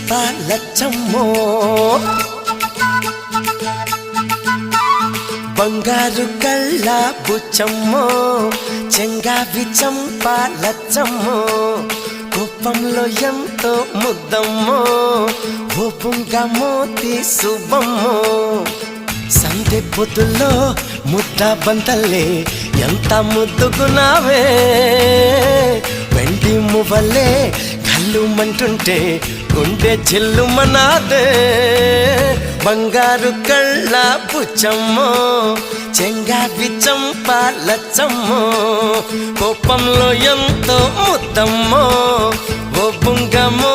చంపాలచ్చమ్మో బంగారు కళ్ళ బుచ్చమ్మో చెంగావి చంపాలచ్చమ్మో కోపంలో ఎంతో ముద్దమ్మో ఓ బుంగమోతి శుభమ్మో సందె పొద్దుల్లో ముద్ద బంతల్లే ఎంత ముద్దుకున్నావే వెండి మువ్వలే కళ్ళు మంటుంటే గుండె చిల్లుమనాదే బంగారు కళ్ళ బుచ్చమ్మో చెంగావి చంపాలచ్చమ్మో కోపంలో ఎంతో ముద్దమ్మో ఓ బుంగమో